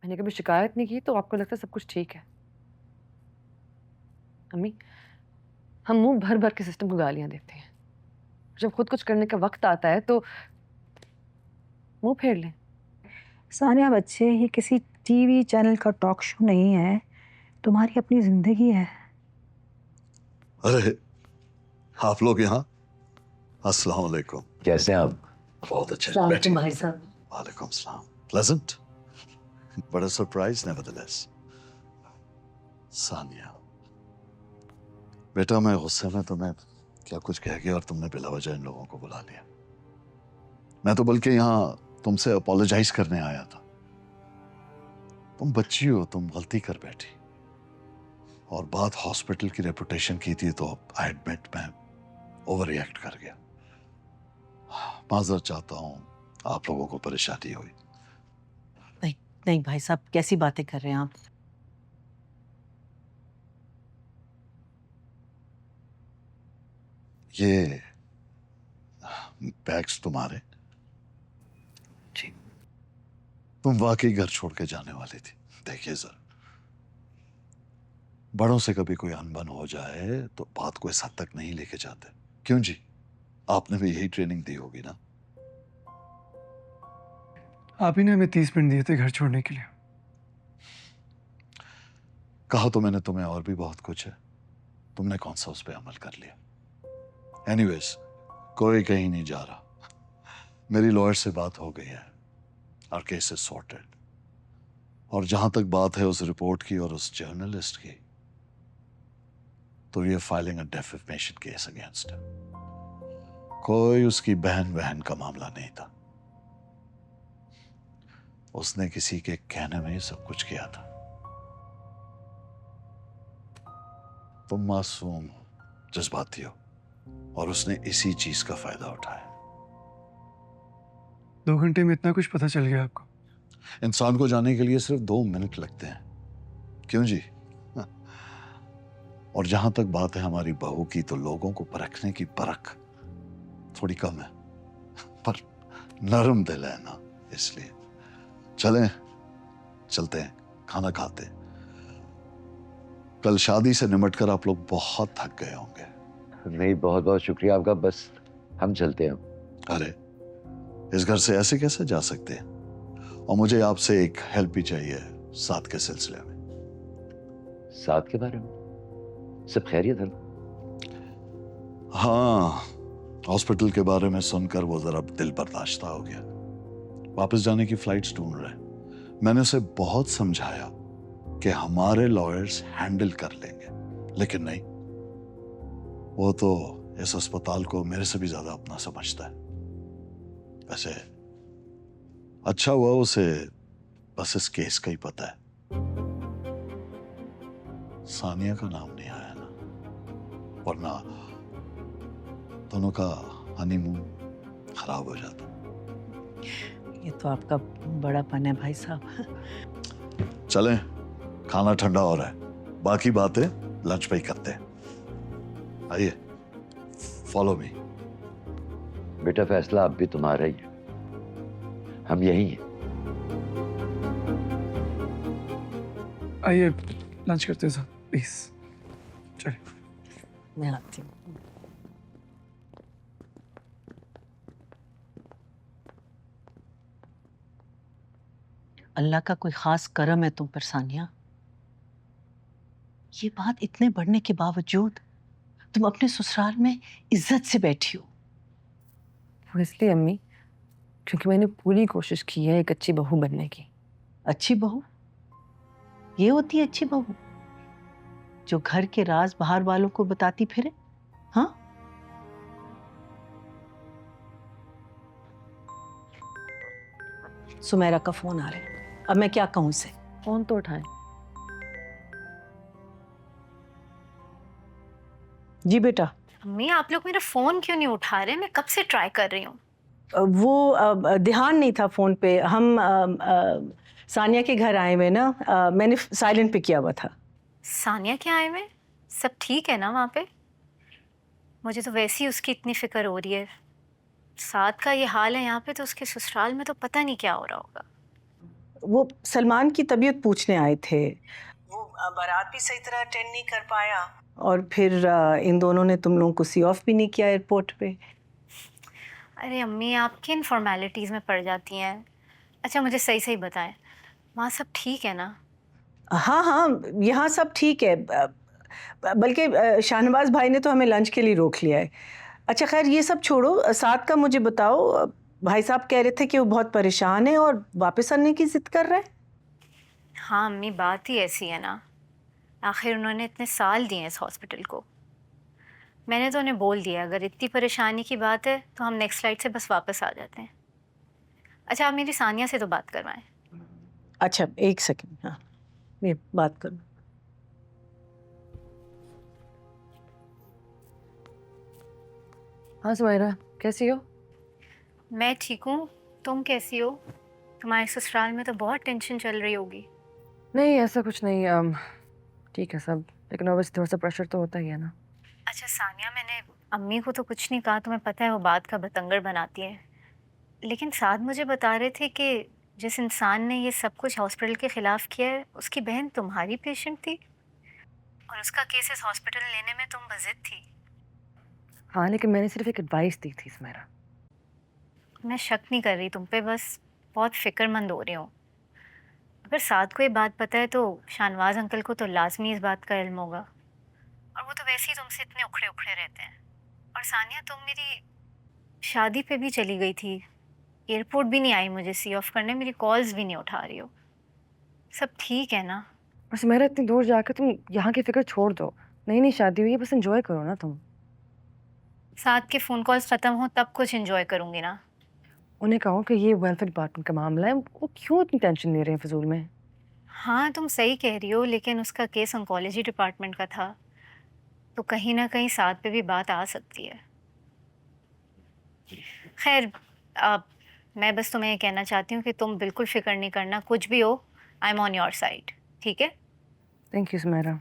मैंने कभी शिकायत नहीं की तो आपको लगता है सब कुछ ठीक है। अम्मी, हम मुंह भर भर के सिस्टम को गालियां देते हैं, जब खुद कुछ करने का वक्त आता है तो मुंह फेर लें। सानिया बच्चे, ये किसी टीवी चैनल का टॉक शो नहीं है, तुम्हारी अपनी जिंदगी है। अरे आप लोग यहाँ। अस्सलाम वालेकुम। कैसे हैं आप? बहुत अच्छे। वालेकुम भाई साहब। वालेकुम सलाम। प्लेजेंट बड़ा सरप्राइज नेवरदलेस। सानिया बेटा, मैं गुस्से में तुम्हें क्या कुछ कह गया और तुमने बिला वजह इन लोगों को बुला लिया। मैं तो बल्कि यहाँ तुमसे अपोलोजाइज करने आया था। तुम बच्ची हो, तुम गलती कर बैठी और बात हॉस्पिटल की रेपुटेशन की थी तो आई एडमिट मैं ओवर रिएक्ट कर गया। माजरत चाहता हूँ, आप लोगों को परेशानी हुई। नहीं नहीं भाई साहब, कैसी बातें कर रहे हैं आप? ये बैग्स तुम्हारे। जी। तुम वाकई घर छोड़ के जाने वाली थी। देखिए जरा, बड़ों से कभी कोई अनबन हो जाए तो बात को इस हद तक नहीं लेके जाते। क्यों जी, आपने भी यही ट्रेनिंग दी होगी ना? आप ही ने हमें 30 मिनट दिए थे घर छोड़ने के लिए। कहा तो मैंने तुम्हें और भी बहुत कुछ है, तुमने कौन सा उस पर अमल कर लिया? एनीवेज, कोई कहीं नहीं जा रहा। मेरी लॉयर से बात हो गई है और केस इज सॉर्टेड। और जहां तक बात है उस रिपोर्ट की और उस जर्नलिस्ट की, तो ये filing a defamation case against है। कोई उसकी बहन बहन का मामला नहीं था। उसने किसी के कहने में ही सब कुछ किया था। तुम मासूम हो, जज्बाती हो, और उसने इसी चीज का फायदा उठाया। 2 घंटे में इतना कुछ पता चल गया आपको? इंसान को जाने के लिए सिर्फ 2 मिनट लगते हैं। क्यों जी? और जहां तक बात है हमारी बहू की, तो लोगों को परखने की परख थोड़ी कम है, पर नरम दिल है ना, इसलिए। चलें, चलते हैं, खाना खाते हैं। कल शादी से निमटकर आप लोग बहुत थक गए होंगे। नहीं, बहुत बहुत शुक्रिया आपका, बस हम चलते हैं। अरे, इस घर से ऐसे कैसे जा सकते हैं? और मुझे आपसे एक हेल्प भी चाहिए साथ के सिलसिले में। साथ के बारे में सब खैरियत है ना? हाँ, हॉस्पिटल के बारे में सुनकर वो जरा दिल बर्दाश्ता हो गया। वापस जाने की फ्लाइट्स ढूंढ रहे हैं। मैंने उसे बहुत समझाया कि हमारे लॉयर्स हैंडल कर लेंगे, लेकिन नहीं, वो तो इस अस्पताल को मेरे से भी ज्यादा अपना समझता है। वैसे अच्छा हुआ उसे बस इस केस का ही पता है। सानिया का नाम नहीं आया ना, वरना दोनों का हनीमून खराब हो जाता। ये तो आपका बड़ापन है भाई साहब। चलें, खाना ठंडा हो रहा है, बाकी बातें लंच पे ही करते हैं। आइए, फॉलो मी। बेटा, फैसला अब भी तुम्हारा ही है, हम यही हैं। आइए लंच करते हैं साथ, प्लीज। चलिए। मैं आती हूँ। अल्लाह का कोई खास करम है तुम पर सानिया। ये बात इतने बढ़ने के बावजूद तुम अपने ससुराल में इज्जत से बैठी हो। वो इसलिए अम्मी, क्योंकि मैंने पूरी कोशिश की है एक अच्छी बहू बनने की। अच्छी बहू? ये होती है अच्छी बहू, जो घर के राज बाहर वालों को बताती फिरे? हाँ? सुमेरा का फोन आ रहा है, अब मैं क्या कहूं इसे? फोन तो उठाएं। जी बेटा। अम्मी, आप लोग मेरा फोन क्यों नहीं उठा रहे? मैं कब से ट्राई कर रही हूँ। वो ध्यान नहीं था फोन पे। हम सानिया के घर आए हुए ना, मैंने साइलेंट पे किया हुआ था। सानिया क्या आए में? सब ठीक है ना वहाँ पे? मुझे तो वैसे ही उसकी इतनी फिक्र हो रही है। साथ का ये हाल है यहाँ पे, तो उसके ससुराल में तो पता नहीं क्या हो रहा होगा। वो सलमान की तबीयत पूछने आए थे। वो बारात भी सही तरह अटेंड नहीं कर पाया और फिर इन दोनों ने तुम लोगों को सी ऑफ भी नहीं किया एयरपोर्ट पे। अरे अम्मी, आप किन फॉर्मेलिटीज़ में पड़ जाती हैं? अच्छा मुझे सही सही बताएं, वहाँ सब ठीक है ना? हाँ हाँ, यहाँ सब ठीक है। बल्कि शाहनवाज भाई ने तो हमें लंच के लिए रोक लिया है। अच्छा खैर ये सब छोड़ो, साथ का मुझे बताओ। भाई साहब कह रहे थे कि वो बहुत परेशान है और वापस आने की जिद कर रहे हैं। हाँ अम्मी, बात ही ऐसी है ना। आखिर उन्होंने इतने साल दिए हैं इस हॉस्पिटल को। मैंने तो उन्हें बोल दिया अगर इतनी परेशानी की बात है तो हम नेक्स्ट फ्लाइट से बस वापस आ जाते हैं। अच्छा आप मेरी सानिया से तो बात करवाएं। अच्छा एक सेकंड, हाँ ये बात करो। हाँ सुमायरा, कैसी हो? मैं ठीक हूँ, तुम कैसी हो? तुम्हारे ससुराल में तो बहुत टेंशन चल रही होगी। नहीं ऐसा कुछ नहीं, ठीक है सब, लेकिन ऑब्वियसली थोड़ा सा प्रेशर तो होता ही है ना। अच्छा सानिया, मैंने अम्मी को तो कुछ नहीं कहा, तुम्हें पता है वो बात का बतंगड़ बनाती है। लेकिन साथ मुझे बता रहे थे कि जिस इंसान ने ये सब कुछ हॉस्पिटल के खिलाफ किया है उसकी बहन तुम्हारी पेशेंट थी और उसका केस इस हॉस्पिटल लेने में तुम बजिद थी। हाँ लेकिन मैंने सिर्फ एक एडवाइस दी थी सुमायरा। मैं शक नहीं कर रही तुम पे, बस बहुत फिक्रमंद हो रही हूँ। अगर साथ को ये बात पता है तो शाहनवाज अंकल को तो लाजमी इस बात का इल्म होगा, और वो तो वैसे ही तुमसे इतने उखड़े उखड़े रहते हैं। और सानिया तुम मेरी शादी पे भी चली गई थी, एयरपोर्ट भी नहीं आई मुझे सी ऑफ करने, मेरी कॉल्स भी नहीं उठा रही हो। सब ठीक है ना? और सुमायरा इतनी दूर जाकर तुम यहाँ की फिक्र छोड़ दो। नई नई शादी हुई है, बस एंजॉय करो ना तुम। साथ के फ़ोन कॉल्स ख़त्म हो तब कुछ एंजॉय करूँगी ना। उन्हें कहो कि ये वेलफेयर डिपार्टमेंट का मामला है, वो क्यों इतनी टेंशन ले रहे हैं फिजूल में। हाँ तुम सही कह रही हो, लेकिन उसका केस ऑन्कोलॉजी डिपार्टमेंट का था, तो कहीं ना कहीं साथ पे भी बात आ सकती है। खैर अब मैं बस तुम्हें ये कहना चाहती हूँ कि तुम बिल्कुल फ़िक्र नहीं करना, कुछ भी हो I am on your side, ठीक है? थैंक यू सुमायरा,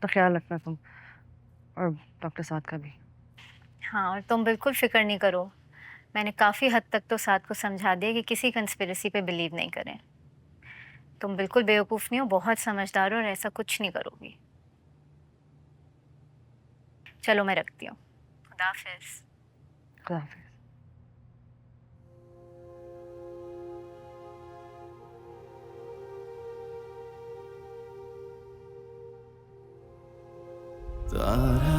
तो ख्याल रखना तुम और डॉक्टर साथ का भी। हाँ और तुम बिल्कुल फ़िक्र नहीं करो, मैंने काफ़ी हद तक तो साथ को समझा दिया कि किसी कंस्पिरेसी पे बिलीव नहीं करें। तुम बिल्कुल बेवकूफ़ नहीं हो, बहुत समझदार हो और ऐसा कुछ नहीं करोगी। चलो मैं रखती हूँ, खुदा हाफिज़। खुदा हाफिज़। तारा